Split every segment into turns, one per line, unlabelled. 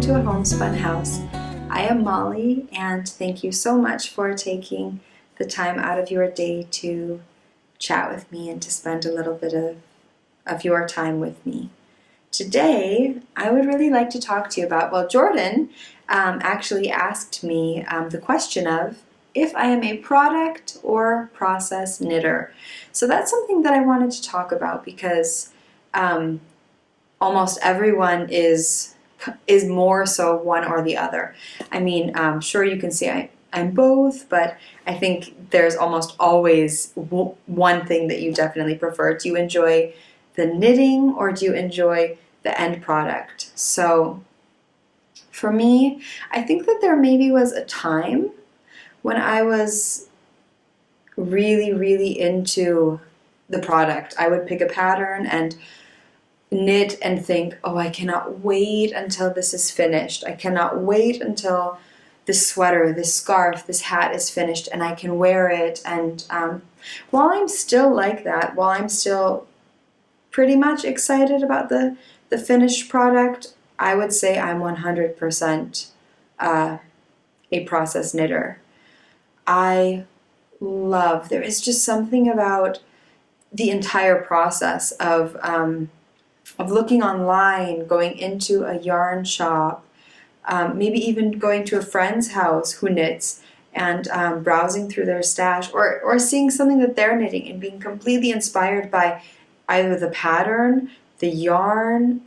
welcome to a Homespun house. I am Molly, and thank you so much for taking the time out of your day to chat with me and to spend a little bit of your time with me. Today, I would really like to talk to you about, well, Jordan actually asked me the question of if I am a product or process knitter. So that's something that I wanted to talk about because almost everyone is more so one or the other. I mean, sure, you can say I'm both, but I think there's almost always one thing that you definitely prefer. Do you enjoy the knitting or do you enjoy the end product? So for me, I think that there maybe was a time when I was really into the product. I would pick a pattern and knit and think, oh, I cannot wait until this is finished. I cannot wait until this sweater, this scarf, this hat is finished and I can wear it. And while I'm still like that, while I'm still pretty much excited about the finished product, I would say I'm 100% a process knitter. There is just something about the entire process of looking online, going into a yarn shop, maybe even going to a friend's house who knits and browsing through their stash or seeing something that they're knitting and being completely inspired by either the pattern, the yarn,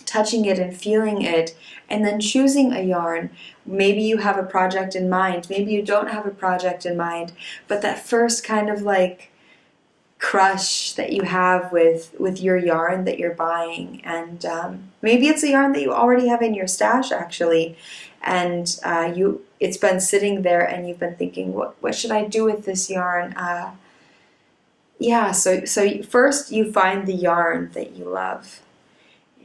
touching it and feeling it, and then choosing a yarn. Maybe you have a project in mind, maybe you don't have a project in mind, but that first kind of like crush that you have with your yarn that you're buying, and maybe it's a yarn that you already have in your stash actually, and it's been sitting there and you've been thinking, what should I do with this yarn? So first you find the yarn that you love,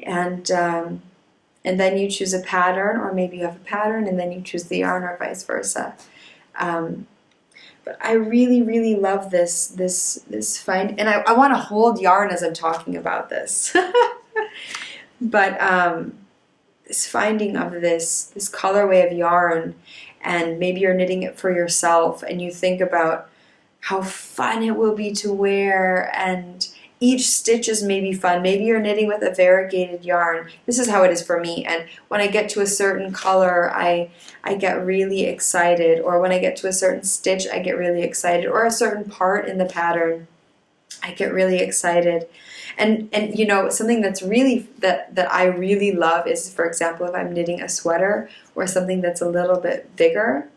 and then you choose a pattern, or maybe you have a pattern and then you choose the yarn, or vice versa. But I really love this find, and I want to hold yarn as I'm talking about this. But this finding of this colorway of yarn, and maybe you're knitting it for yourself, and you think about how fun it will be to wear, and each stitch is maybe fun. Maybe you're knitting with a variegated yarn. This is how it is for me. And when I get to a certain color, I get really excited. Or when I get to a certain stitch, I get really excited. Or a certain part in the pattern, I get really excited. And you know, something that's really that I really love is, for example, if I'm knitting a sweater or something that's a little bit bigger,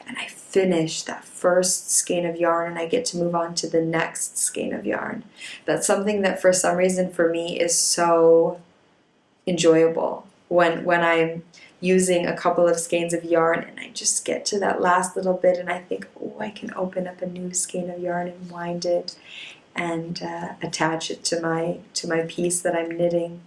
and I finish that first skein of yarn and I get to move on to the next skein of yarn. That's something that for some reason for me is so enjoyable when I'm using a couple of skeins of yarn and I just get to that last little bit and I think, oh, I can open up a new skein of yarn and wind it and attach it to my piece that I'm knitting.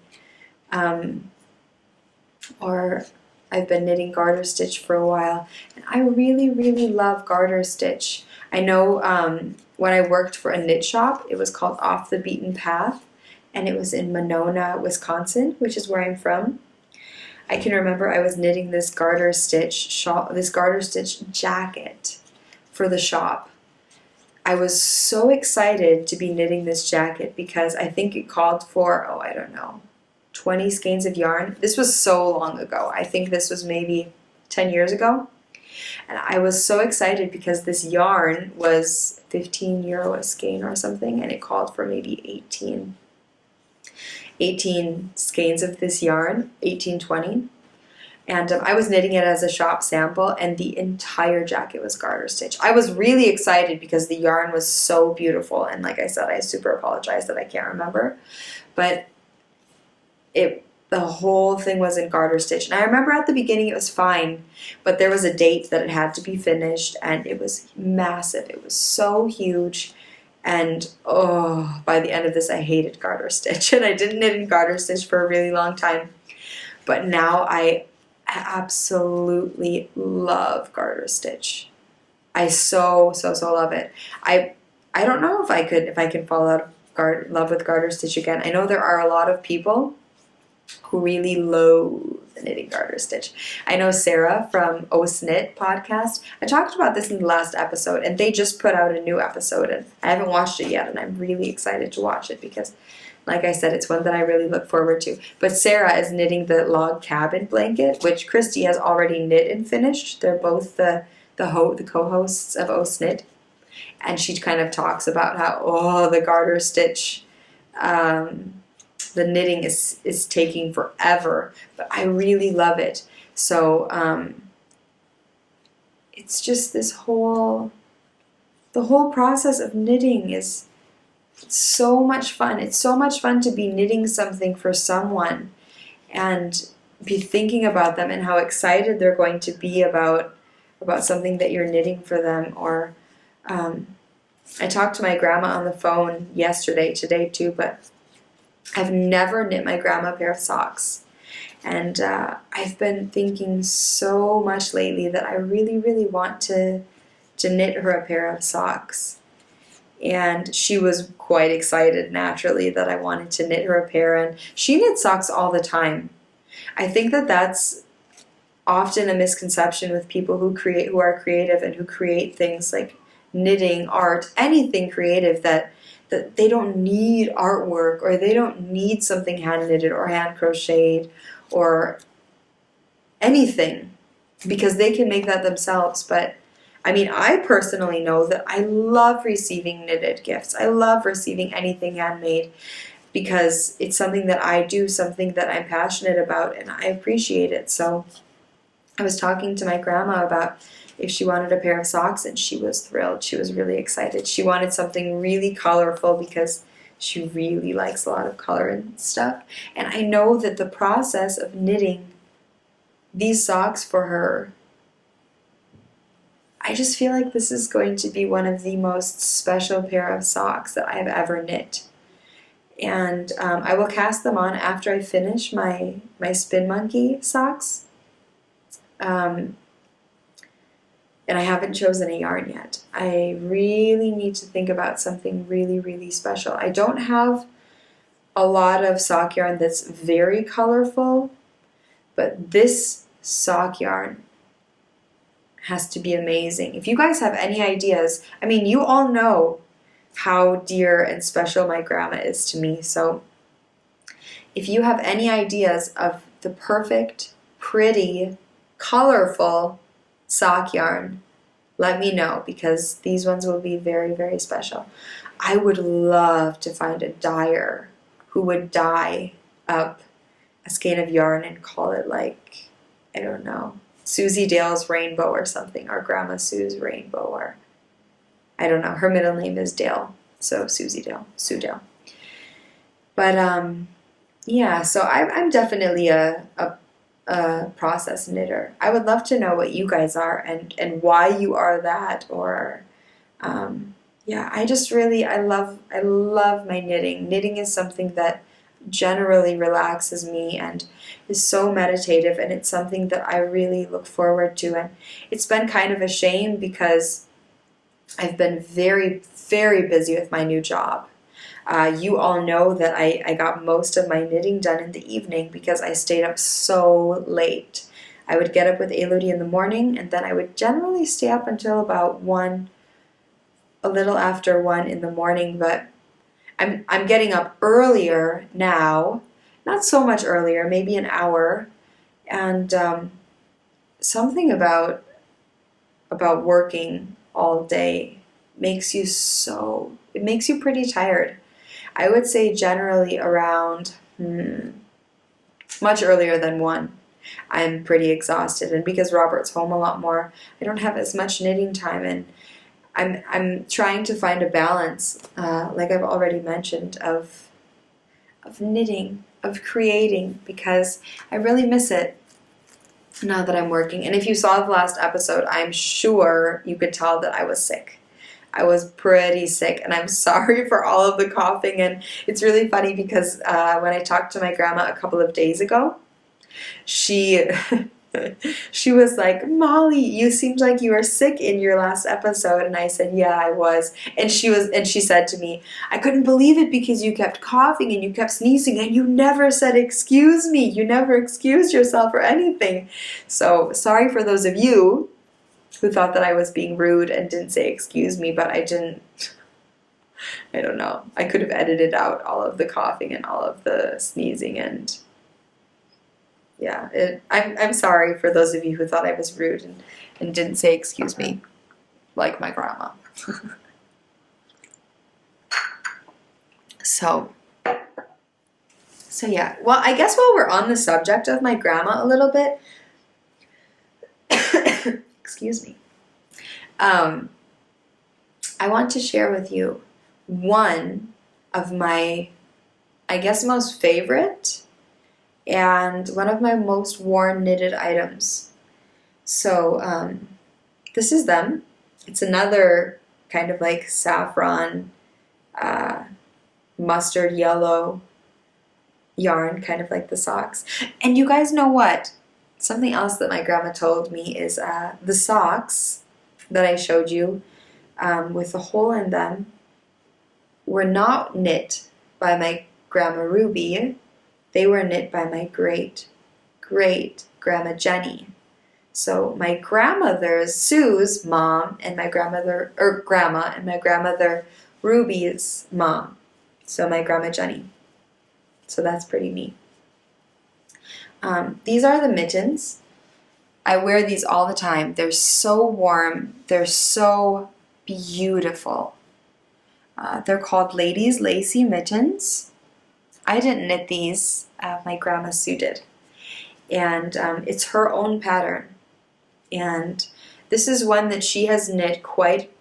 Or I've been knitting garter stitch for a while, and I really love garter stitch. I know when I worked for a knit shop, it was called Off the Beaten Path, and it was in Monona, Wisconsin, which is where I'm from. I can remember I was knitting this garter stitch jacket for the shop. I was so excited to be knitting this jacket because I think it called for, 20 skeins of yarn. This was so long ago. I think this was maybe 10 years ago. And I was so excited because this yarn was 15 euro a skein or something, and it called for maybe 18 skeins of this yarn, 20. And I was knitting it as a shop sample, and the entire jacket was garter stitch. I was really excited because the yarn was so beautiful, and like I said, I super apologize that I can't remember. But the whole thing was in garter stitch. And I remember at the beginning it was fine, but there was a date that it had to be finished, and it was massive. It was so huge, and by the end of this I hated garter stitch, and I didn't knit in garter stitch for a really long time. But now I absolutely love garter stitch. I so love it. I don't know if I can fall out of love with garter stitch again. I know there are a lot of people who really loathe the knitting garter stitch. I know Sarah from Knit podcast, I talked about this in the last episode, and they just put out a new episode, and I haven't watched it yet, and I'm really excited to watch it because, like I said, it's one that I really look forward to. But Sarah is knitting the log cabin blanket, which Christy has already knit and finished. They're both the co-hosts of Knit, and she kind of talks about how, the garter stitch, the knitting is taking forever, but I really love it. So it's just the whole process of knitting is so much fun. It's so much fun to be knitting something for someone and be thinking about them and how excited they're going to be about something that you're knitting for them. Or I talked to my grandma on the phone today too, but I've never knit my grandma a pair of socks. And I've been thinking so much lately that I really, really want to knit her a pair of socks. And she was quite excited, naturally, that I wanted to knit her a pair. And she knits socks all the time. I think that that's often a misconception with people who are creative and who create things like knitting, art, anything creative, that they don't need artwork, or they don't need something hand knitted or hand crocheted or anything, because they can make that themselves. But I mean, I personally know that I love receiving knitted gifts. I love receiving anything handmade because it's something that I do, something that I'm passionate about, and I appreciate it. So I was talking to my grandma about if she wanted a pair of socks, and she was thrilled. She was really excited. She wanted something really colorful because she really likes a lot of color and stuff. And I know that the process of knitting these socks for her, I just feel like this is going to be one of the most special pair of socks that I have ever knit. And I will cast them on after I finish my Spin Monkey socks. And I haven't chosen a yarn yet. I really need to think about something really, really special. I don't have a lot of sock yarn that's very colorful, but this sock yarn has to be amazing. If you guys have any ideas, I mean, you all know how dear and special my grandma is to me, so if you have any ideas of the perfect, pretty, colorful sock yarn, let me know, because these ones will be very, very special. I would love to find a dyer who would dye up a skein of yarn and call it, like, I don't know, Susie Dale's Rainbow or something, or Grandma Sue's Rainbow, or I don't know. Her middle name is Dale, so Susie Dale, Sue Dale. But yeah, so I'm definitely a process knitter. I would love to know what you guys are and why you are that, or yeah, I love my knitting. Knitting is something that generally relaxes me and is so meditative, and it's something that I really look forward to. And it's been kind of a shame because I've been very, very busy with my new job. You all know that I got most of my knitting done in the evening because I stayed up so late. I would get up with Elodie in the morning, and then I would generally stay up until about 1, a little after 1 in the morning. But I'm getting up earlier now, not so much earlier, maybe an hour, and something about working all day makes you pretty tired. I would say generally around much earlier than 1. I'm pretty exhausted, and because Robert's home a lot more, I don't have as much knitting time, and I'm trying to find a balance, like I've already mentioned, of knitting, of creating, because I really miss it now that I'm working. And if you saw the last episode, I'm sure you could tell that I was sick. I was pretty sick, and I'm sorry for all of the coughing. And it's really funny because when I talked to my grandma a couple of days ago, she She was like, Molly, you seemed like you were sick in your last episode. And I said, yeah, I was. And she said to me, I couldn't believe it because you kept coughing and you kept sneezing and you never said excuse me. You never excused yourself or anything. So sorry for those of you who thought that I was being rude and didn't say excuse me, but I didn't. I don't know. I could have edited out all of the coughing and all of the sneezing, and yeah, I'm sorry for those of you who thought I was rude and didn't say excuse me, like my grandma. So yeah. Well, I guess while we're on the subject of my grandma a little bit, excuse me, I want to share with you one of my, I guess, most favorite and one of my most worn knitted items. So this is them. It's another kind of like saffron, mustard yellow yarn, kind of like the socks. And you guys know what? Something else that my grandma told me is the socks that I showed you with the hole in them were not knit by my grandma Ruby. They were knit by my great grandma Jenny. So my grandmother Sue's mom and my grandmother Ruby's mom. So my grandma Jenny. So that's pretty neat. These are the mittens. I wear these all the time. They're so warm. They're so beautiful. They're called Ladies Lacy Mittens. I didn't knit these. My grandma Sue did. And it's her own pattern. And this is one that she has knit quite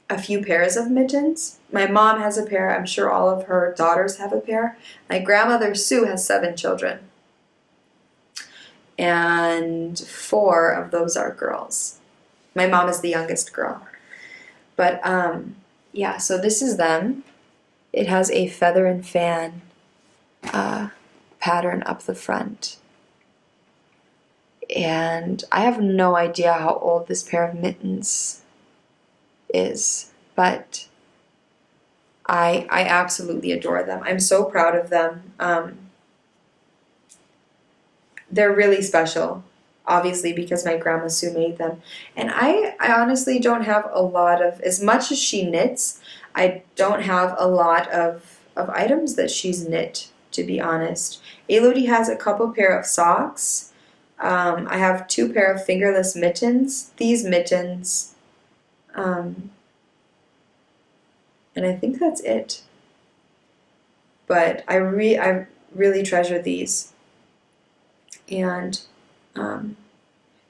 a few pairs of mittens. My mom has a pair. I'm sure all of her daughters have a pair. My grandmother Sue has 7 children. And 4 of those are girls. My mom is the youngest girl. But yeah, so this is them. It has a feather and fan pattern up the front. And I have no idea how old this pair of mittens is, but I absolutely adore them. I'm so proud of them. They're really special, obviously, because my grandma Sue made them. And I honestly don't have a lot of, as much as she knits, I don't have a lot of items that she's knit, to be honest. Elodie has a couple pair of socks. I have 2 pair of fingerless mittens. These mittens. And I think that's it. But I really treasure these. And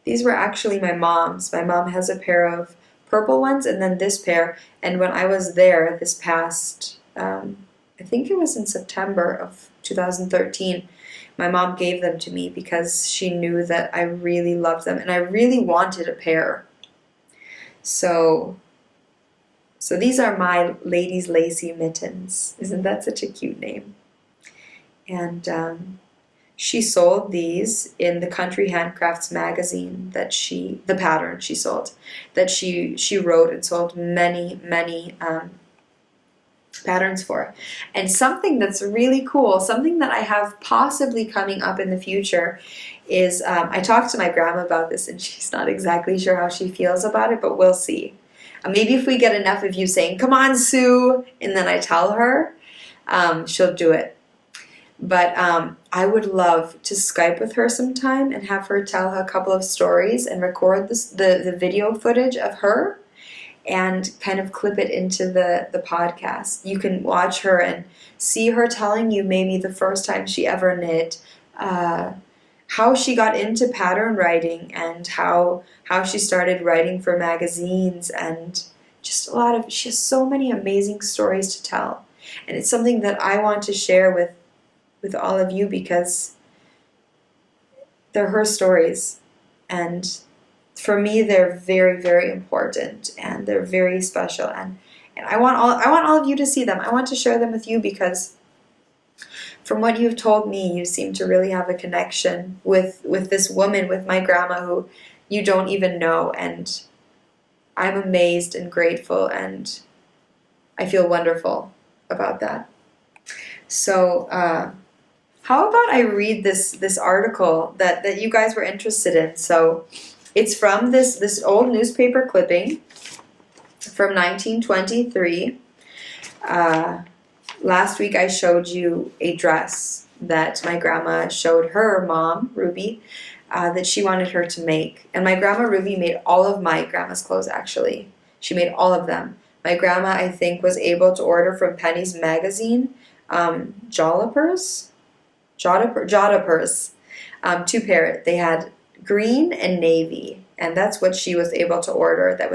these were actually my mom's. My mom has a pair of purple ones and then this pair. And when I was there this past, I think it was in September of 2013, my mom gave them to me because she knew that I really loved them and I really wanted a pair. So these are my Ladies Lacy Mittens. Isn't that such a cute name? And she sold these in the Country Handcrafts magazine that the pattern she sold, that she wrote and sold many patterns for. And something that's really cool, something that I have possibly coming up in the future is, I talked to my grandma about this and she's not exactly sure how she feels about it, but we'll see. Maybe if we get enough of you saying, come on, Sue, and then I tell her, she'll do it. But I would love to Skype with her sometime and have her tell a couple of stories and record the video footage of her and kind of clip it into the podcast. You can watch her and see her telling you maybe the first time she ever knit, how she got into pattern writing and how she started writing for magazines, and just she has so many amazing stories to tell. And it's something that I want to share with all of you because they're her stories, and for me they're very, very important and they're very special, and I want all of you to see them. I want to share them with you because From what you've told me, you seem to really have a connection with this woman, with my grandma, who you don't even know, and I'm amazed and grateful, and I feel wonderful about that. So how about I read this article that you guys were interested in? So it's from this old newspaper clipping from 1923. Last week I showed you a dress that my grandma showed her mom, Ruby, that she wanted her to make. And my grandma Ruby made all of my grandma's clothes, actually. She made all of them. My grandma, I think, was able to order from Penny's magazine, Jollopers, 2 pair. They had green and navy, and that's what she was able to order that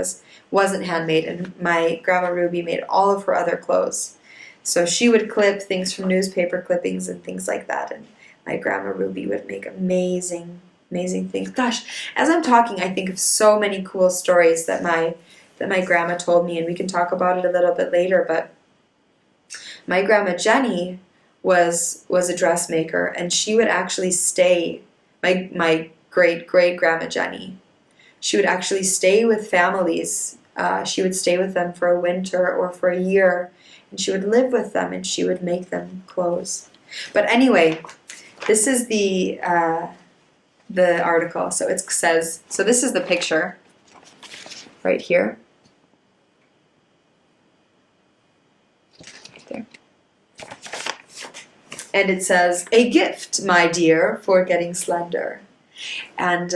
wasn't handmade. And my grandma Ruby made all of her other clothes. So she would clip things from newspaper clippings and things like that, and my grandma Ruby would make amazing, amazing things. Gosh, as I'm talking, I think of so many cool stories that my grandma told me, and we can talk about it a little bit later. But my grandma Jenny was a dressmaker, and she would actually stay, my great grandma Jenny, she would actually stay with families. She would stay with them for a winter or for a year, and she would live with them, and she would make them clothes. But anyway, this is the article. So it says, so this is the picture right here. Right there. And it says, "A gift, my dear, for getting slender." And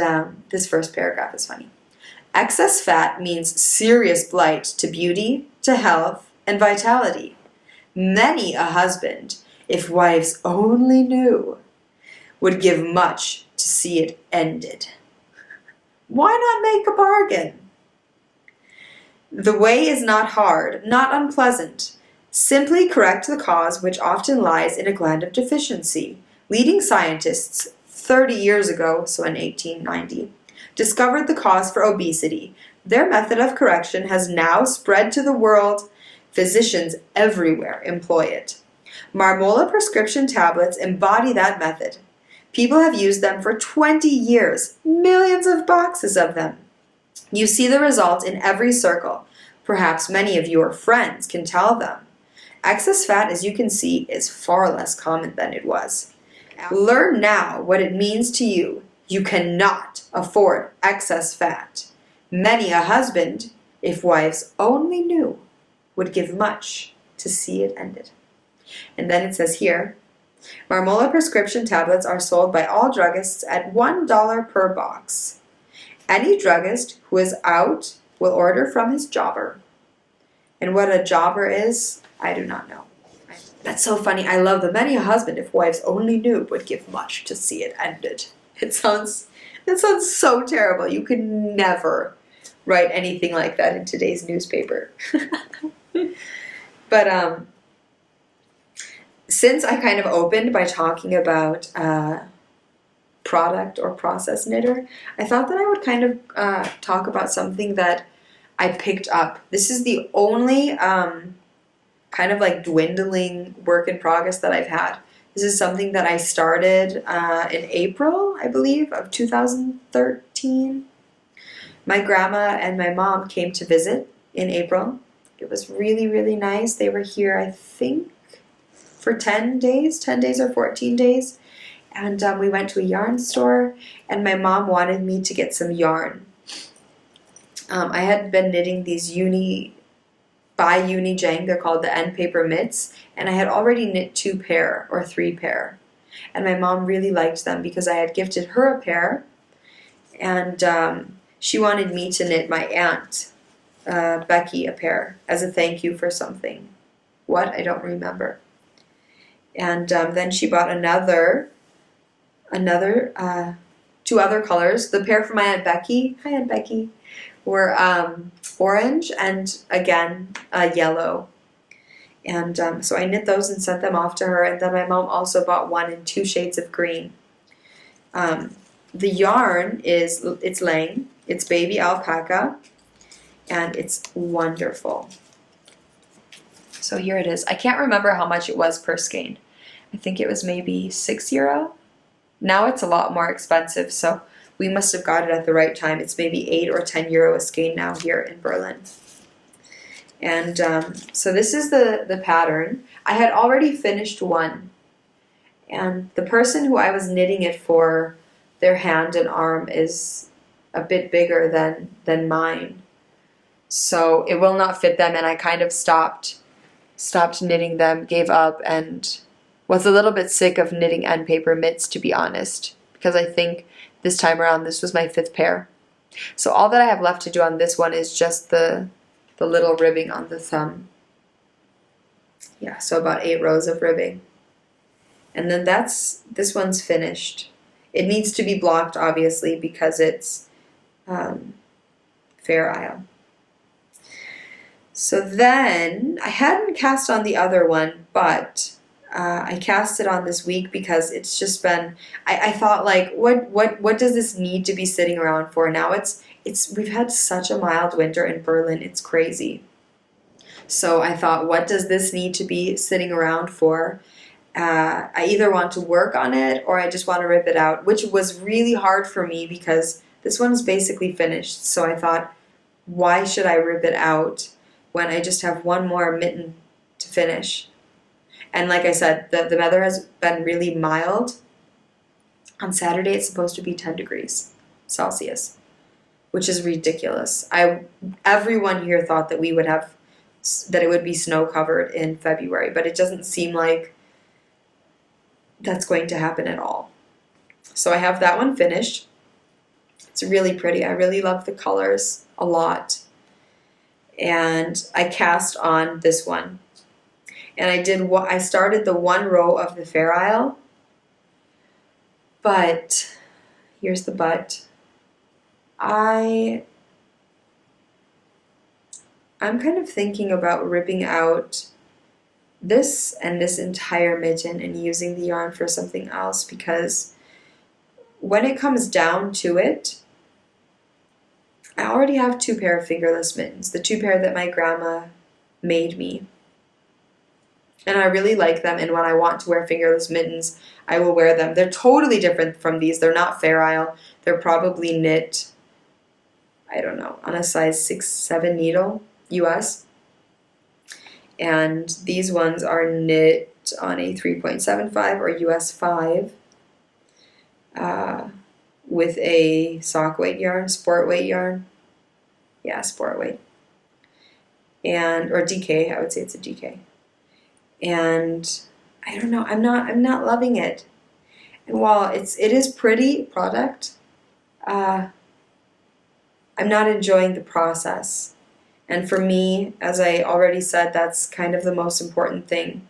this first paragraph is funny. "Excess fat means serious blight to beauty, to health, and vitality. Many a husband, if wives only knew, would give much to see it ended. Why not make a bargain? The way is not hard, not unpleasant. Simply correct the cause which often lies in a gland of deficiency. Leading scientists 30 years ago, so in 1890, discovered the cause for obesity. Their method of correction has now spread to the world. Physicians everywhere employ it. Marmola prescription tablets embody that method. People have used them for 20 years, millions of boxes of them. You see the result in every circle. Perhaps many of your friends can tell them. Excess fat, as you can see, is far less common than it was. Learn now what it means to you. You cannot afford excess fat. Many a husband, if wives only knew, would give much to see it ended." And then it says here, Marmola prescription tablets are sold by all druggists at $1 per box. Any druggist who is out will order from his jobber. And what a jobber is, I do not know. That's so funny. I love the "many a husband, if wives only knew, would give much to see it ended." It sounds so terrible. You could never write anything like that in today's newspaper. But since I kind of opened by talking about product or process knitter, I thought that I would kind of talk about something that I picked up. This is the only kind of like dwindling work in progress that I've had. This is something that I started in April, I believe, of 2013. My grandma and my mom came to visit in April. It was really, really nice. They were here, I think, for 10 days or 14 days. And we went to a yarn store, and my mom wanted me to get some yarn. I had been knitting these by Unijang, they're called the end paper mitts, and I had already knit 2 pair or 3 pair. And my mom really liked them because I had gifted her a pair, and she wanted me to knit my aunt, Becky, a pair as a thank you for something. What? I don't remember. And then she bought another 2 other colors. The pair for my Aunt Becky, hi Aunt Becky, were orange and again yellow. And so I knit those and sent them off to her. And then my mom also bought one in 2 shades of green. The yarn it's Lang, it's baby alpaca, and it's wonderful. So here it is. I can't remember how much it was per skein. I think it was maybe €6. Now it's a lot more expensive, so we must have got it at the right time. It's maybe €8 or €10 a skein now here in Berlin. And so this is the pattern. I had already finished one, and the person who I was knitting it for, their hand and arm is a bit bigger than mine, so it will not fit them, and I kind of stopped knitting them, gave up, and was a little bit sick of knitting end paper mitts, to be honest, because I think this time around this was my 5th pair. So all that I have left to do on this one is just the little ribbing on the thumb. Yeah, so about 8 rows of ribbing. And then this one's finished. It needs to be blocked, obviously, because it's Fair Isle. So then, I hadn't cast on the other one, but I cast it on this week because it's just been, I thought, like, what does this need to be sitting around for? Now we've had such a mild winter in Berlin, it's crazy. So I thought, what does this need to be sitting around for? I either want to work on it or I just want to rip it out, which was really hard for me because this one is basically finished. So I thought, why should I rip it out when I just have one more mitten to finish? And like I said, the weather has been really mild. On Saturday, it's supposed to be 10 degrees Celsius, which is ridiculous. Everyone here thought that it would be snow covered in February, but it doesn't seem like that's going to happen at all. So I have that one finished. It's really pretty. I really love the colors a lot. And I cast on this one. And I started the 1 row of the Fair Isle, but here's the but. I'm kind of thinking about ripping out this and this entire mitten and using the yarn for something else, because when it comes down to it, I already have 2 pair of fingerless mittens, the 2 pair that my grandma made me. And I really like them, and when I want to wear fingerless mittens, I will wear them. They're totally different from these. They're not Fair Isle. They're probably knit, I don't know, on a size 6-7 needle, US. And these ones are knit on a 3.75 or US 5 with a sock weight yarn, sport weight yarn. Yeah, sport weight. Or DK, I would say it's a DK. And I don't know, I'm not loving it. And while it is pretty product, I'm not enjoying the process. And for me, as I already said, that's kind of the most important thing.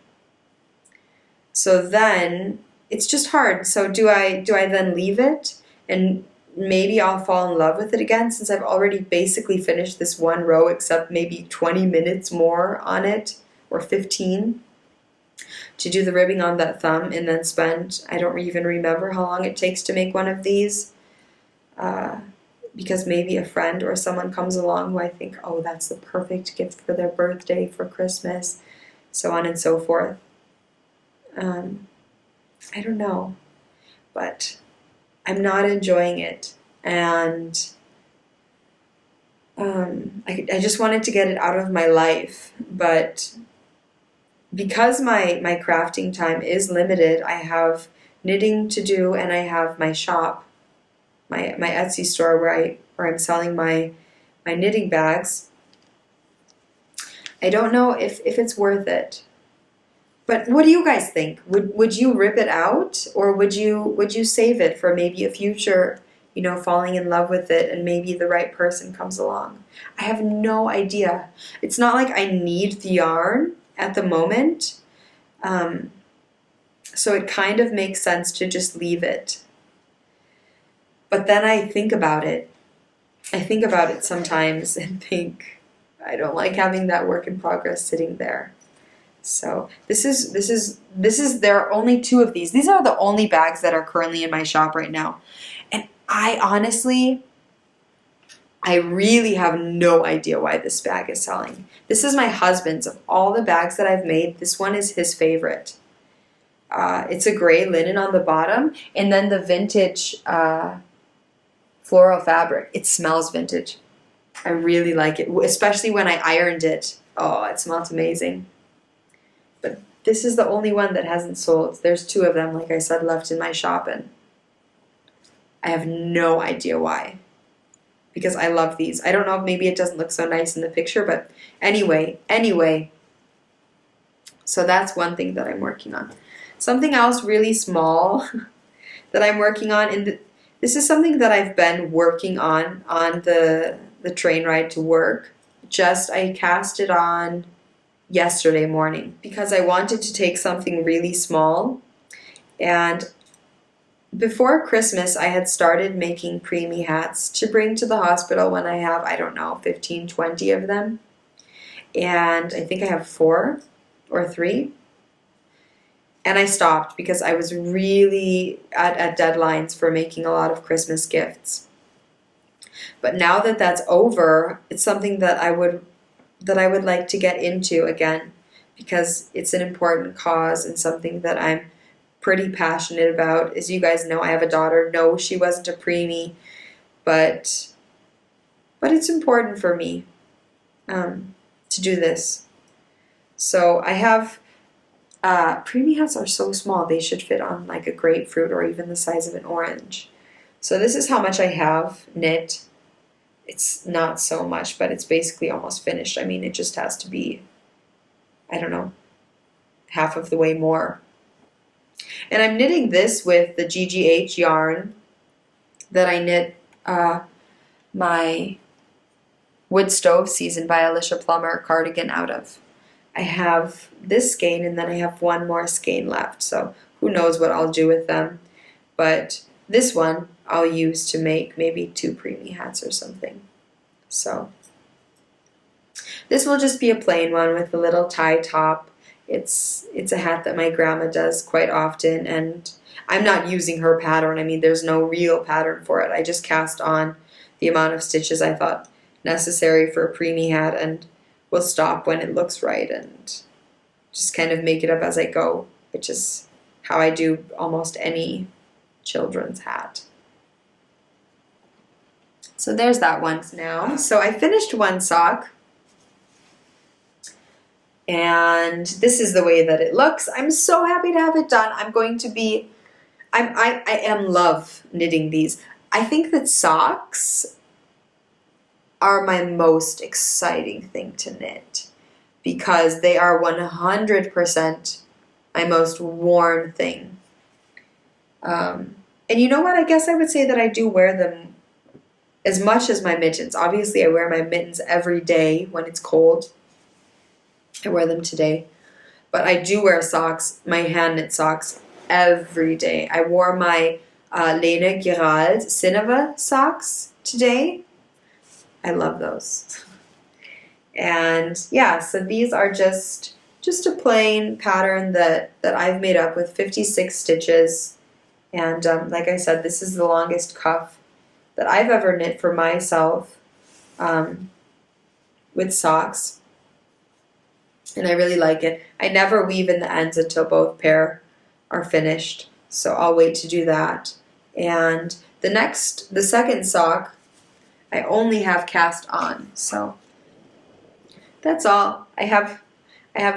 So then it's just hard. So do I then leave it and maybe I'll fall in love with it again, since I've already basically finished this 1 row, except maybe 20 minutes more on it, or 15, to do the ribbing on that thumb, and then spend, I don't even remember how long it takes to make one of these, because maybe a friend or someone comes along who I think, oh, that's the perfect gift for their birthday, for Christmas, so on and so forth. I don't know, but I'm not enjoying it, and I just wanted to get it out of my life, but because my crafting time is limited, I have knitting to do, and I have my shop, my Etsy store where I'm selling my knitting bags. I don't know if it's worth it. But what do you guys think? Would you rip it out, or would you save it for maybe a future, falling in love with it and maybe the right person comes along? I have no idea. It's not like I need the yarn at the moment, so it kind of makes sense to just leave it. But then I think about it. I think about it sometimes and think, I don't like having that work in progress sitting there. So this is there are only 2 of these. These are the only bags that are currently in my shop right now. And I really have no idea why this bag is selling. This is my husband's. Of all the bags that I've made, this one is his favorite. It's a gray linen on the bottom, and then the vintage floral fabric. It smells vintage. I really like it, especially when I ironed it. Oh, it smells amazing. But this is the only one that hasn't sold. There's 2 of them, like I said, left in my shop, and I have no idea why. Because I love these. I don't know if maybe it doesn't look so nice in the picture, but anyway. So that's one thing that I'm working on. Something else really small that I'm working on, and this is something that I've been working on the train ride to work. I cast it on yesterday morning because I wanted to take something really small. And before Christmas, I had started making preemie hats to bring to the hospital when I have, I don't know, 15, 20 of them. And I think I have 4 or 3. And I stopped because I was really at deadlines for making a lot of Christmas gifts. But now that that's over, it's something that I would like to get into again, because it's an important cause and something that I'm pretty passionate about. As you guys know, I have a daughter. No, she wasn't a preemie, but it's important for me to do this. So I have preemie hats are so small, they should fit on like a grapefruit or even the size of an orange. So this is how much I have knit. It's not so much, but it's basically almost finished. I mean, it just has to be, I don't know, half of the way more. And I'm knitting this with the GGH yarn that I knit my Wood Stove Season by Alicia Plummer cardigan out of. I have this skein, and then I have 1 more skein left, so who knows what I'll do with them. But this one I'll use to make maybe 2 preemie hats or something. So this will just be a plain one with a little tie top. It's a hat that my grandma does quite often, and I'm not using her pattern. I mean, there's no real pattern for it. I just cast on the amount of stitches I thought necessary for a preemie hat, and will stop when it looks right and just kind of make it up as I go, which is how I do almost any children's hat. So there's that one now. So I finished 1 sock, and this is the way that it looks. I'm so happy to have it done. I am love knitting these. I think that socks are my most exciting thing to knit because they are 100% my most worn thing. And you know what? I guess I would say that I do wear them as much as my mittens. Obviously, I wear my mittens every day when it's cold. I wear them today. But I do wear socks, my hand knit socks, every day. I wore my Lene Gerald Cineva socks today. I love those. And yeah, so these are just a plain pattern that I've made up with 56 stitches. And like I said, this is the longest cuff that I've ever knit for myself with socks. And I really like it. I never weave in the ends until both pair are finished. So I'll wait to do that. And the second sock, I only have cast on. So that's all. I have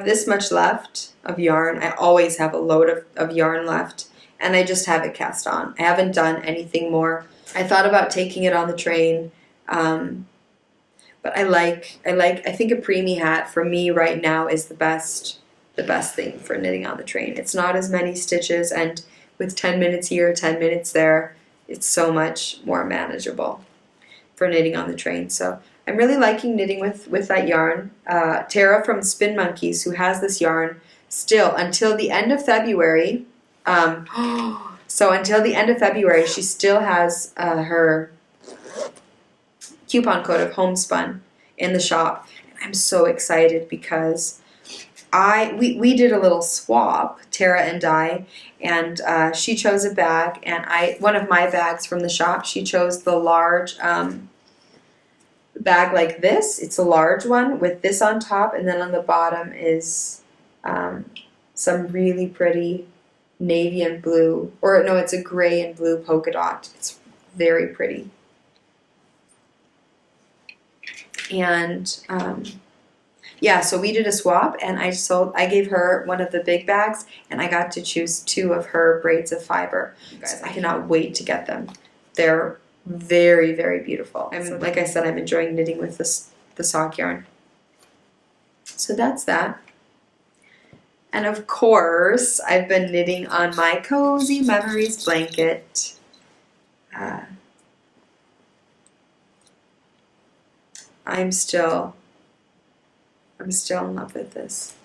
this much left of yarn. I always have a load of yarn left, and I just have it cast on. I haven't done anything more. I thought about taking it on the train, but I think a preemie hat for me right now is the best thing for knitting on the train. It's not as many stitches, and with 10 minutes here, 10 minutes there, it's so much more manageable for knitting on the train. So I'm really liking knitting with that yarn. Tara from Spin Monkeys, who has this yarn still until the end of February. So until the end of February, she still has her coupon code of Homespun in the shop. And I'm so excited because we did a little swap, Tara and I, and she chose a bag, and one of my bags from the shop, she chose the large bag like this. It's a large one with this on top, and then on the bottom is some really pretty navy and blue, or no, it's a gray and blue polka dot. It's very pretty. And yeah, so we did a swap, and I gave her one of the big bags, and I got to choose 2 of her braids of fiber. You guys, I cannot wait to get them. They're very, very beautiful. And like I said, I'm enjoying knitting with the sock yarn. So that's that. And of course, I've been knitting on my Cozy Memories blanket. I'm still in love with this.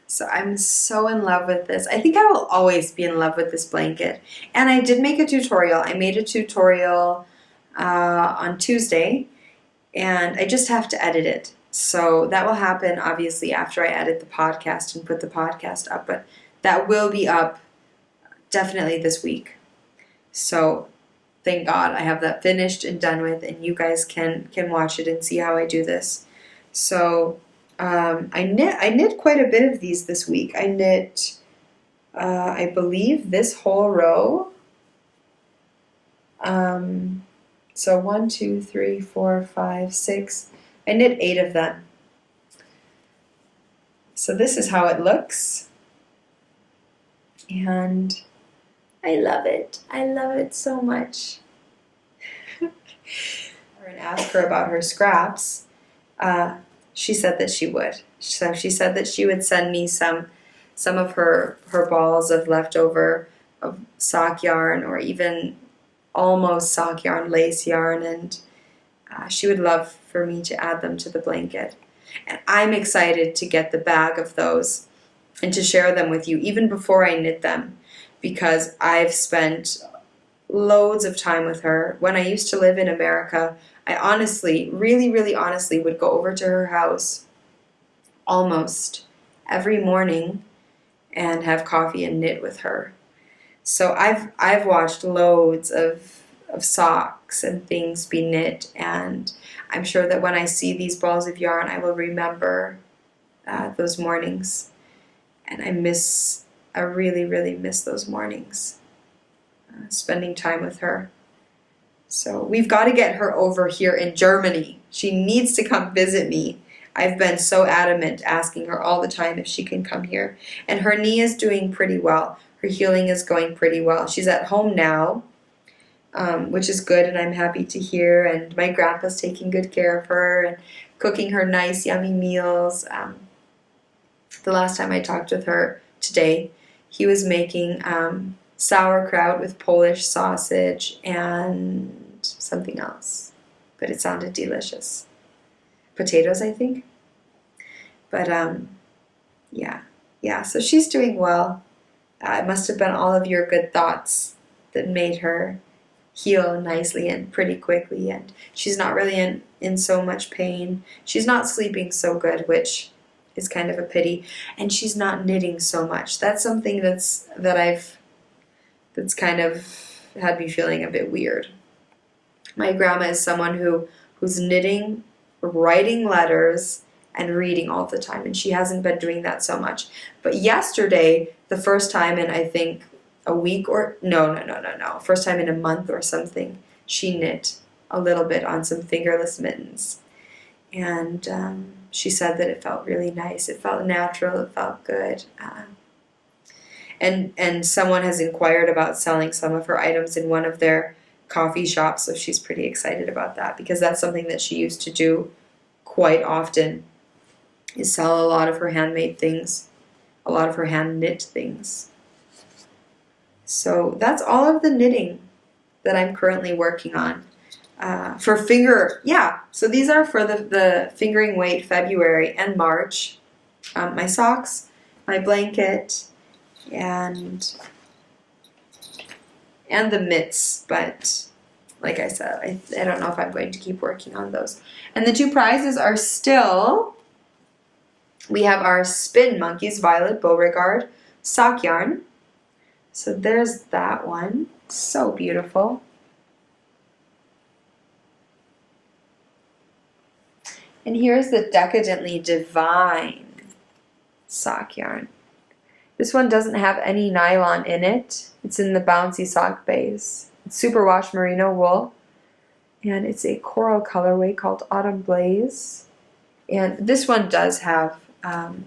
So I'm so in love with this. I think I will always be in love with this blanket. And I did make a tutorial. I made a tutorial on Tuesday, and I just have to edit it. So that will happen obviously after I edit the podcast and put the podcast up, but that will be up definitely this week. So thank God I have that finished and done with, and you guys can watch it and see how I do this. So I knit quite a bit of these this week. I knit I believe this whole row. So 1, 2, 3, 4, 5, 6. I knit 8 of them. So this is how it looks. And I love it. I love it so much. And ask her about her scraps. She said that she would. So she said that she would send me some of her balls of leftover of sock yarn, or even almost sock yarn, lace yarn, and she would love for me to add them to the blanket. And I'm excited to get the bag of those and to share them with you even before I knit them, because I've spent loads of time with her. When I used to live in America, I honestly, really, really honestly would go over to her house almost every morning and have coffee and knit with her. So I've watched loads of socks and things be knit, and I'm sure that when I see these balls of yarn, I will remember those mornings. And I really, really miss those mornings, spending time with her. So we've got to get her over here in Germany. She needs to come visit me. I've been so adamant asking her all the time if she can come here. And her knee is doing pretty well. Her healing is going pretty well. She's at home now, which is good, and I'm happy to hear. And my grandpa's taking good care of her and cooking her nice, yummy meals. The last time I talked with her today, he was making sauerkraut with Polish sausage and something else, but it sounded delicious. Potatoes, I think. But yeah, so she's doing well. It must have been all of your good thoughts that made her heal nicely and pretty quickly, and she's not really in so much pain. She's not sleeping so good, which is kind of a pity, and she's not knitting so much. That's something that's kind of had me feeling a bit weird. My grandma is someone who's knitting, writing letters, and reading all the time, and she hasn't been doing that so much. But yesterday, the first time in, I think, a week or no, first time in a month or something, she knit a little bit on some fingerless mittens, and she said that it felt really nice. It felt natural. It felt good. And someone has inquired about selling some of her items in one of their coffee shops, so she's pretty excited about that, because that's something that she used to do quite often, is sell a lot of her handmade things, a lot of her hand knit things. So that's all of the knitting that I'm currently working on. So these are for the fingering weight February and March. My socks, my blanket, and the mitts, but like I said, I don't know if I'm going to keep working on those. And the 2 prizes are still, we have our Spin Monkeys Violet Beauregard sock yarn. So there's that one. So beautiful. And here's the Decadently Divine sock yarn. This one doesn't have any nylon in it. It's in the bouncy sock base. It's superwash merino wool. And it's a coral colorway called Autumn Blaze. And this one does have nylon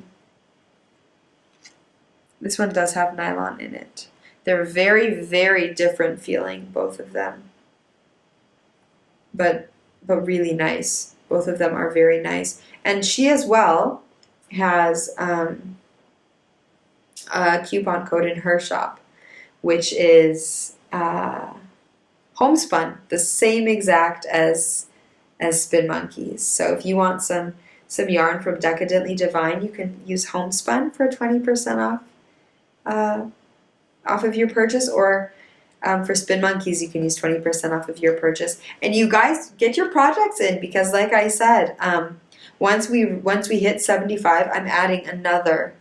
in it. They're very, very different feeling, both of them. But really nice. Both of them are very nice. And she as well has a coupon code in her shop, which is Homespun, the same exact as Spin Monkeys. So if you want some yarn from Decadently Divine, you can use Homespun for 20% off of your purchase, or for Spin Monkeys, you can use 20% off of your purchase. And you guys get your projects in, because like I said, once we hit 75, I'm adding another.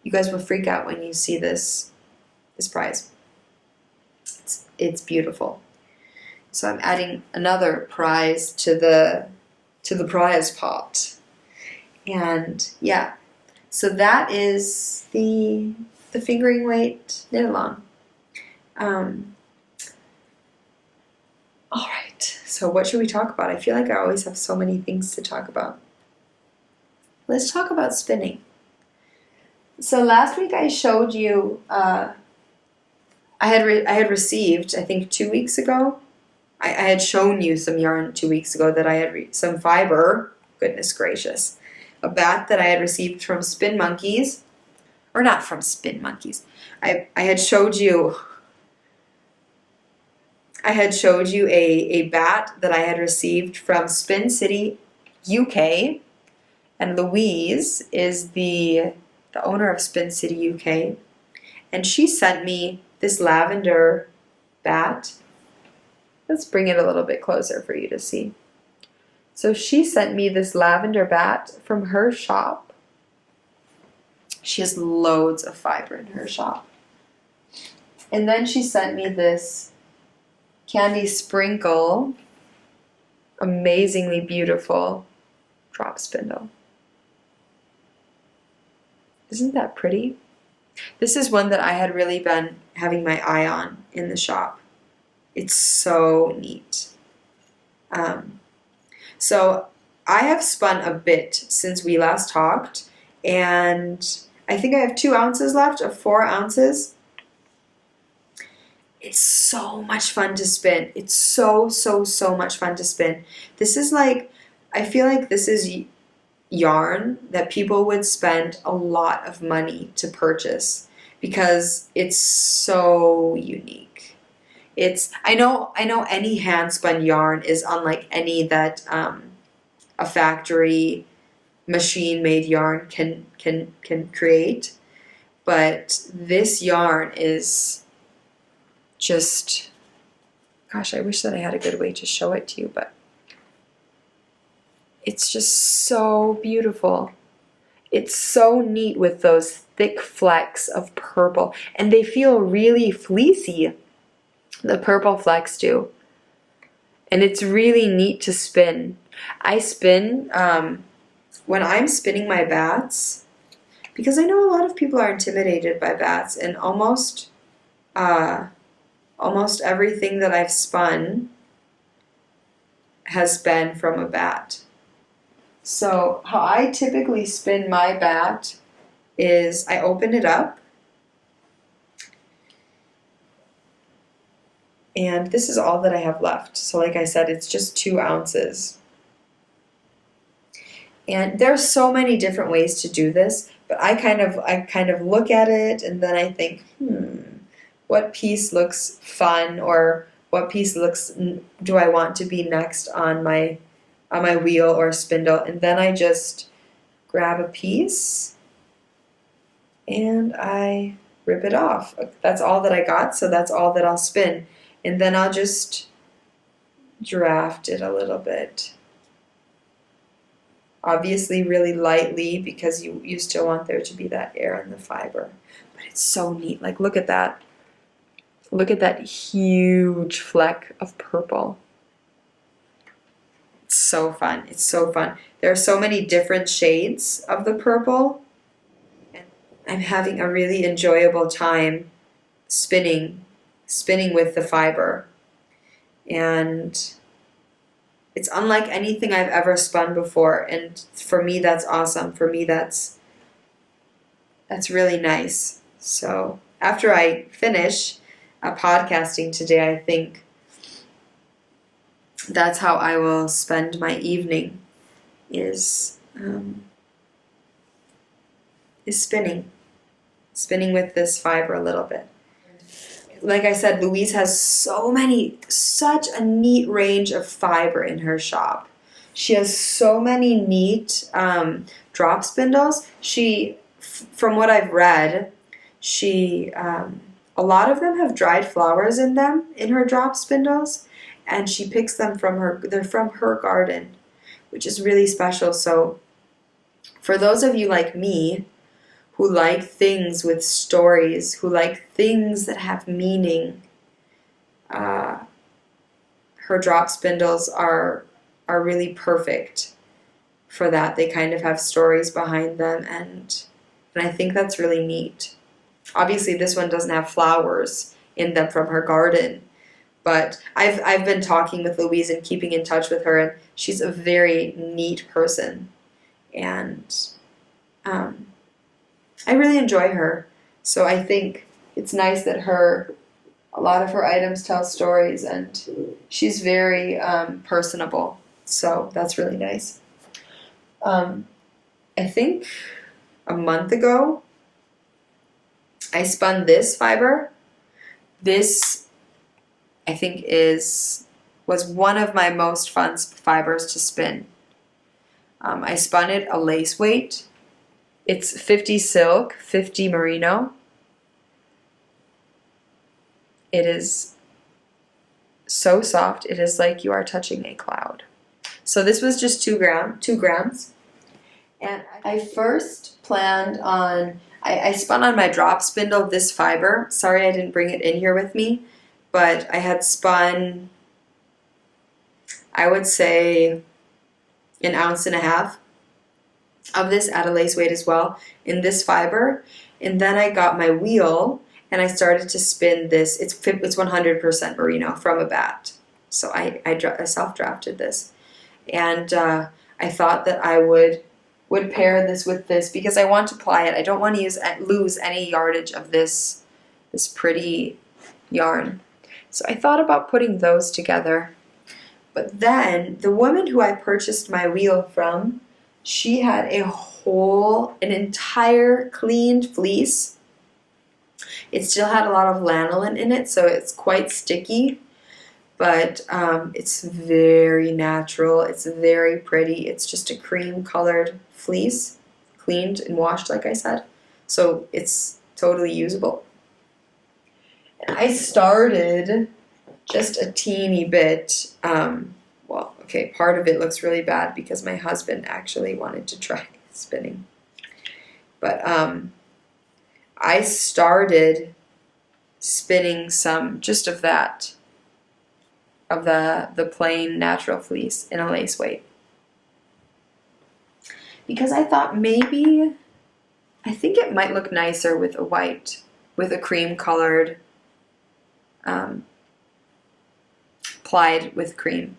You guys will freak out when you see this prize. It's beautiful. So I'm adding another prize to the prize pot. And yeah, so that is the fingering weight knit along. All right, so what should we talk about? I feel like I always have so many things to talk about. Let's talk about spinning. So last week I showed you, I had received, I think 2 weeks ago, I had shown you some yarn 2 weeks ago that I had some fiber, goodness gracious, a bat that I had received from Spin Monkeys, or not from Spin Monkeys. I had showed you a bat that I had received from Spin City, UK, and Louise is the owner of Spin City, UK, and she sent me this lavender bat. Let's bring it a little bit closer for you to see. So she sent me this lavender bat from her shop. She has loads of fiber in her shop. And then she sent me this Candy Sprinkle, amazingly beautiful drop spindle. Isn't that pretty? This is one that I had really been having my eye on in the shop. It's so neat. So I have spun a bit since we last talked, and I think I have 2 ounces left of 4 ounces. It's so much fun to spin. It's so much fun to spin. This is like, I feel like this is yarn that people would spend a lot of money to purchase because it's so unique. I know any hand spun yarn is unlike any that a factory machine made yarn can create, but this yarn is just, gosh, I wish that I had a good way to show it to you, but it's just so beautiful. It's so neat with those thick flecks of purple, and they feel really fleecy. The purple flecks do. And it's really neat to spin. I spin, when I'm spinning my bats, because I know a lot of people are intimidated by bats, and almost everything that I've spun has been from a bat. So how I typically spin my bat is I open it up, and this is all that I have left. So like I said, it's just 2 ounces. And there's so many different ways to do this, but I kind of look at it and then I think, what piece looks fun, or what piece do I want to be next on my wheel or spindle, and then I just grab a piece and I rip it off. That's all that I got, so that's all that I'll spin. And then I'll just draft it a little bit. Obviously really lightly, because you still want there to be that air in the fiber. But it's so neat. Like, look at that. Look at that huge fleck of purple. It's so fun. It's so fun. There are so many different shades of the purple. And I'm having a really enjoyable time spinning with the fiber. And it's unlike anything I've ever spun before. And for me, that's awesome. For me, that's really nice. So after I finish podcasting today, I think that's how I will spend my evening, is spinning with this fiber a little bit. Like I said, Louise has such a neat range of fiber in her shop. She has so many neat drop spindles. From what I've read, a lot of them have dried flowers in them, in her drop spindles, and she picks them they're from her garden, which is really special. So for those of you like me who like things with stories, who like things that have meaning, her drop spindles are really perfect for that. They kind of have stories behind them, and I think that's really neat. Obviously, this one doesn't have flowers in them from her garden, but I've been talking with Louise and keeping in touch with her, and she's a very neat person, and I really enjoy her. So I think it's nice that a lot of her items tell stories, and she's very personable. So that's really nice. I think a month ago, I spun this fiber. This, I think, was one of my most fun fibers to spin. I spun it a lace weight. It's 50 silk, 50 merino. It is so soft. It is like you are touching a cloud. So this was just 2 grams. And I first planned on, I spun on my drop spindle this fiber. Sorry I didn't bring it in here with me, but I had spun, I would say, 1.5 ounces of this at a lace weight as well in this fiber. And then I got my wheel and I started to spin this. It's 100% merino from a bat. So I self-drafted this. And I thought that I would pair this with this because I want to ply it. I don't want to lose any yardage of this pretty yarn. So I thought about putting those together. But then the woman who I purchased my wheel from, she had an entire cleaned fleece. It still had a lot of lanolin in it, so it's quite sticky, but it's very natural. It's very pretty. It's just a cream-colored fleece, cleaned and washed, like I said, so it's totally usable. And I started just a teeny bit. Well, okay, part of it looks really bad because my husband actually wanted to try spinning. But I started spinning some just of that, of the plain natural fleece in a lace weight. Because I thought I think it might look nicer with a cream colored, plied with cream.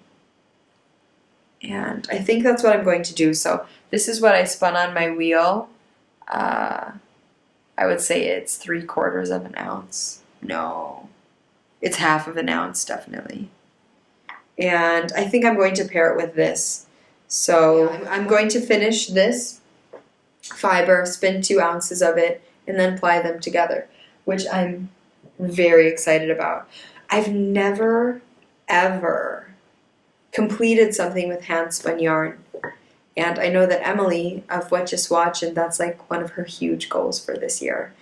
And I think that's what I'm going to do. So this is what I spun on my wheel. I would say it's 3/4 ounce. No, it's 1/2 ounce definitely. And I think I'm going to pair it with this. So I'm going to finish this fiber, spin 2 ounces of it, and then ply them together, which I'm very excited about. I've never, ever completed something with hand spun yarn. And I know that Emily of What Just Watch, and that's like one of her huge goals for this year.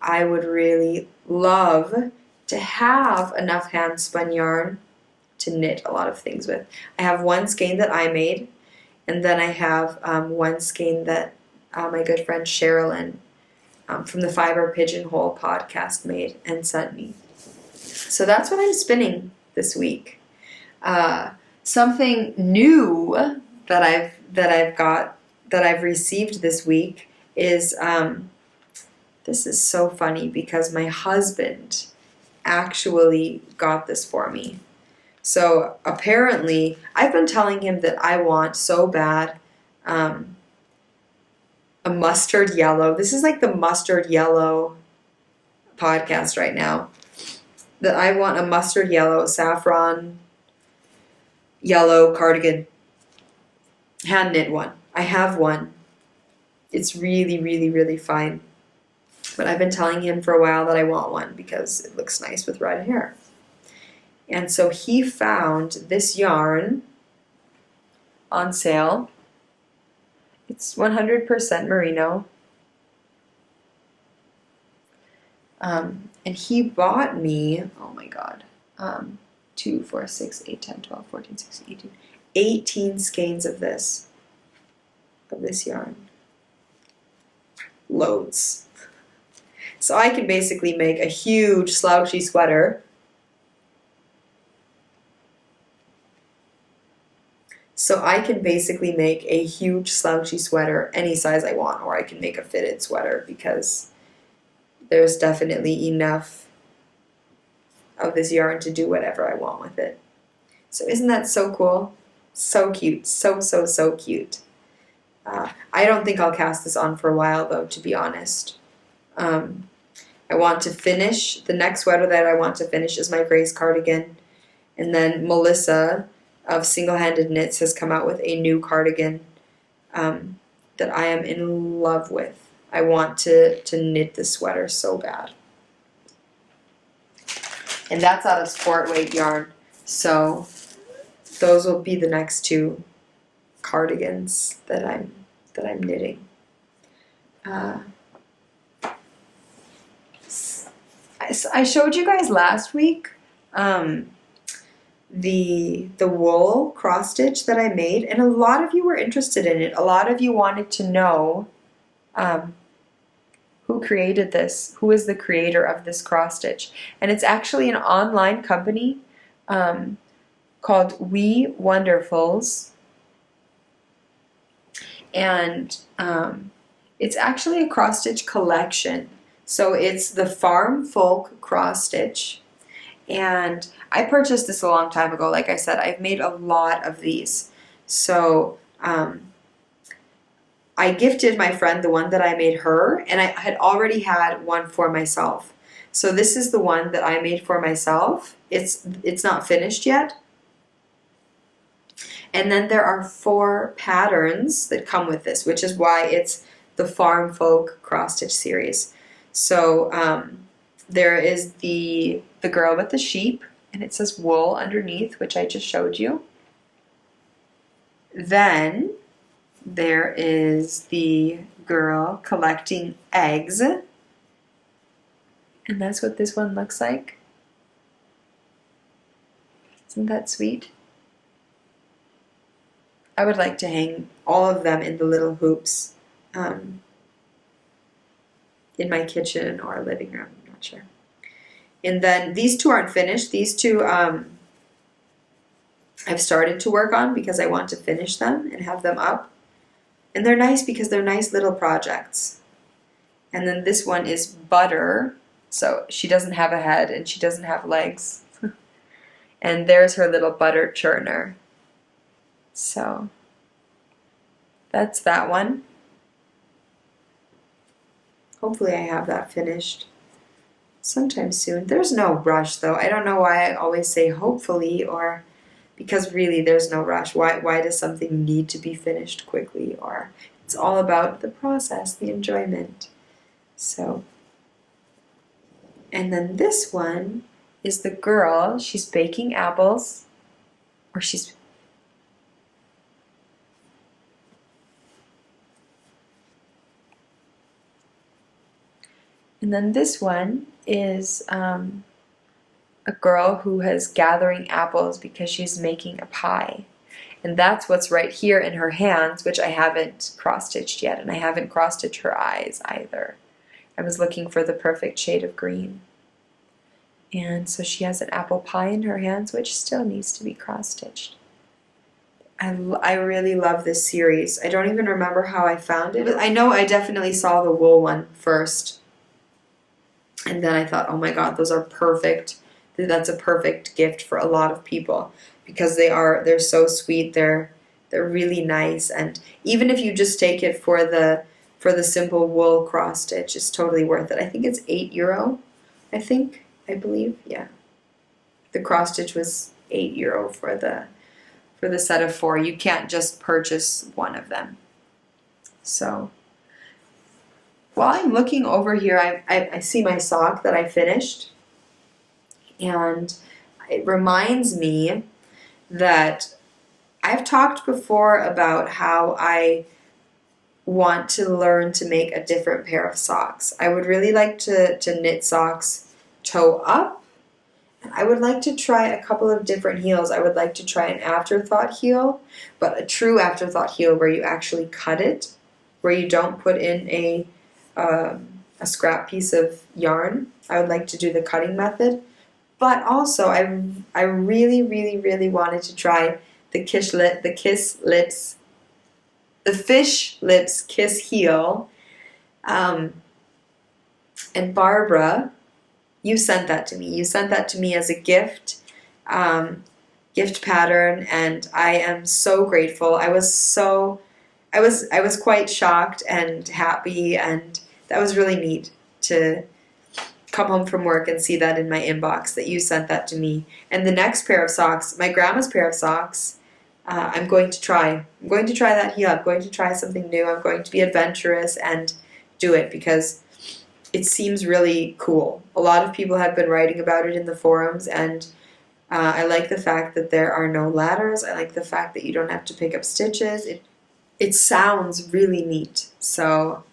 I would really love to have enough hand spun yarn to knit a lot of things with. I have one skein that I made, and then I have one skein that my good friend Sherilyn from the Fiber Pigeonhole podcast made and sent me. So that's what I'm spinning this week. Something new that I've received this week is this is so funny because my husband actually got this for me. So apparently, I've been telling him that I want so bad a mustard yellow. This is like the mustard yellow podcast right now. That I want a mustard yellow, saffron yellow cardigan. Hand knit one. I have one. It's really, really, really fine. But I've been telling him for a while that I want one because it looks nice with red hair. And so he found this yarn on sale. It's 100% merino. And he bought me, oh my god, 2, 4, 6, 8, 10, 12, 14, 16, 18, 18 skeins of this yarn. Loads. So I can basically make a huge slouchy sweater. So I can basically make a huge slouchy sweater any size I want, or I can make a fitted sweater because there's definitely enough of this yarn to do whatever I want with it. So isn't that so cool? So cute. So, so, so cute. I don't think I'll cast this on for a while, though, to be honest. I want to finish, the next sweater that I want to finish is my Grace cardigan. And then Melissa of Single Handed Knits has come out with a new cardigan that I am in love with. I want to knit this sweater so bad. And that's out of sport weight yarn. So those will be the next two cardigans that I'm knitting. I showed you guys last week the wool cross stitch that I made, and a lot of you were interested in it. A lot of you wanted to know who created this, who is the creator of this cross stitch. And it's actually an online company called We Wonderfuls. And it's actually a cross stitch collection. So it's the Farm Folk cross stitch. And I purchased this a long time ago. Like I said, I've made a lot of these. So I gifted my friend the one that I made her, and I had already had one for myself. So this is the one that I made for myself. It's not finished yet. And then there are 4 patterns that come with this, which is why it's the Farm Folk cross stitch series. So there is the girl with the sheep, and it says wool underneath, which I just showed you. Then there is the girl collecting eggs, and that's what this one looks like. Isn't that sweet? I would like to hang all of them in the little hoops in my kitchen or living room. I'm not sure. And then these 2 aren't finished. These 2 I've started to work on because I want to finish them and have them up. And they're nice because they're nice little projects. And then this one is Butter. So she doesn't have a head and she doesn't have legs. And there's her little butter churner. So that's that one. Hopefully I have that finished sometime soon. There's no rush though. I don't know why I always say hopefully, or because really there's no rush. Why does something need to be finished quickly? Or it's all about the process, the enjoyment. So, and then this one is the girl. She's baking apples, or she's and then this one is a girl who is gathering apples because she's making a pie. And that's what's right here in her hands, which I haven't cross-stitched yet. And I haven't cross-stitched her eyes either. I was looking for the perfect shade of green. And so she has an apple pie in her hands, which still needs to be cross-stitched. I really love this series. I don't even remember how I found it. I know I definitely saw the wool one first. And then I thought, oh my god, those are perfect. That's a perfect gift for a lot of people because they're so sweet. They're really nice, and even if you just take it for the simple wool cross stitch, it's totally worth it. I think it's €8. I believe, yeah. The cross stitch was €8 for the set of 4. You can't just purchase one of them. So while I'm looking over here, I see my sock that I finished, and it reminds me that I've talked before about how I want to learn to make a different pair of socks. I would really like to knit socks toe up, and I would like to try a couple of different heels. I would like to try an afterthought heel, but a true afterthought heel where you actually cut it, where you don't put in a scrap piece of yarn. I would like to do the cutting method, but also I really, really, really wanted to try the fish lips kiss heel. And Barbara, you sent that to me. You sent that to me as a gift, gift pattern, and I am so grateful. I was quite shocked and happy, and that was really neat to come home from work and see that in my inbox, that you sent that to me. And the next pair of socks, my grandma's pair of socks, I'm going to try. I'm going to try that heel. I'm going to try something new. I'm going to be adventurous and do it because it seems really cool. A lot of people have been writing about it in the forums, and I like the fact that there are no ladders. I like the fact that you don't have to pick up stitches. It sounds really neat. So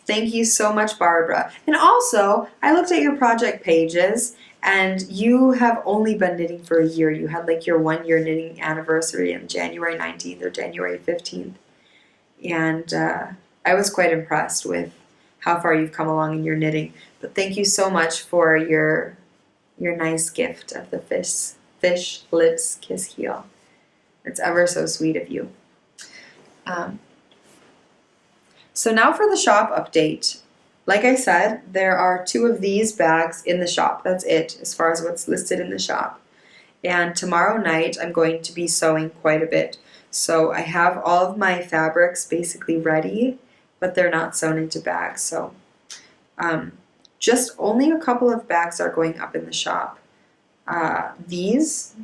thank you so much, Barbara. And also, I looked at your project pages, and you have only been knitting for a year. You had like your 1-year knitting anniversary on January 19th or January 15th. And I was quite impressed with how far you've come along in your knitting. But thank you so much for your nice gift of the fish lips kiss heel. It's ever so sweet of you. So now for the shop update. Like I said, there are 2 of these bags in the shop. That's it as far as what's listed in the shop. And tomorrow night I'm going to be sewing quite a bit. So I have all of my fabrics basically ready, but they're not sewn into bags. So just only a couple of bags are going up in the shop. These,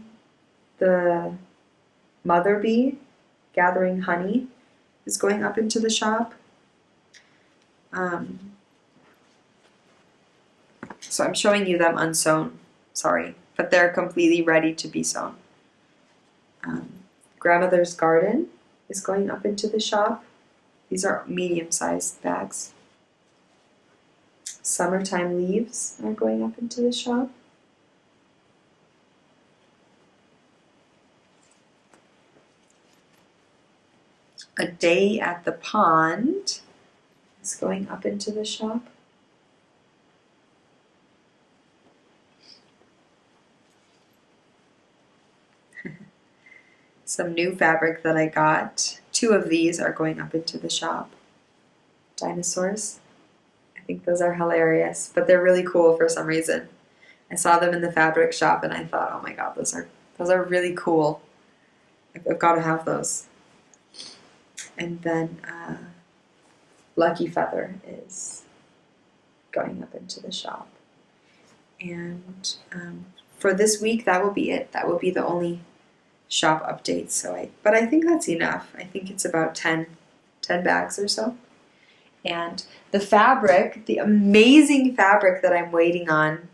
the Mother Bee Gathering Honey, is going up into the shop. So I'm showing you them unsewn, sorry, but they're completely ready to be sewn. Grandmother's Garden is going up into the shop. These are medium-sized bags. Summertime Leaves are going up into the shop. A Day at the Pond is going up into the shop. Some new fabric that I got. 2 of these are going up into the shop. Dinosaurs. I think those are hilarious, but they're really cool for some reason. I saw them in the fabric shop and I thought, oh my god, those are really cool. I've got to have those. And then Lucky Feather is going up into the shop. And for this week, that will be it. That will be the only shop updates. But I think that's enough. I think it's about 10 bags or so. And the fabric, the amazing fabric that I'm waiting on,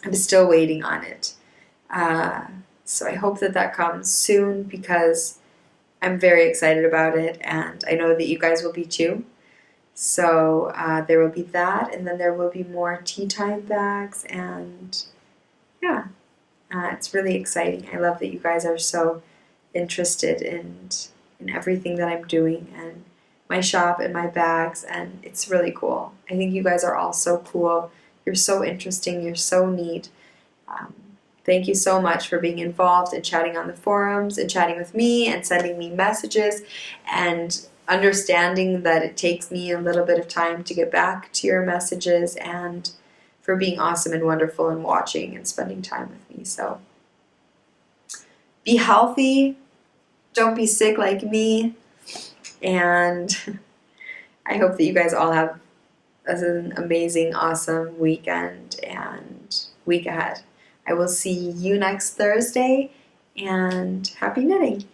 I'm still waiting on it. So I hope that comes soon because I'm very excited about it, and I know that you guys will be too. So there will be that, and then there will be more tea time bags, and yeah, it's really exciting. I love that you guys are so interested in everything that I'm doing, and my shop and my bags, and it's really cool. I think you guys are all so cool You're so interesting. You're so neat. Thank you so much for being involved and chatting on the forums and chatting with me and sending me messages and understanding that it takes me a little bit of time to get back to your messages, and for being awesome and wonderful and watching and spending time with me. So be healthy. Don't be sick like me. And I hope that you guys all have an amazing, awesome weekend and week ahead. I will see you next Thursday, and happy knitting!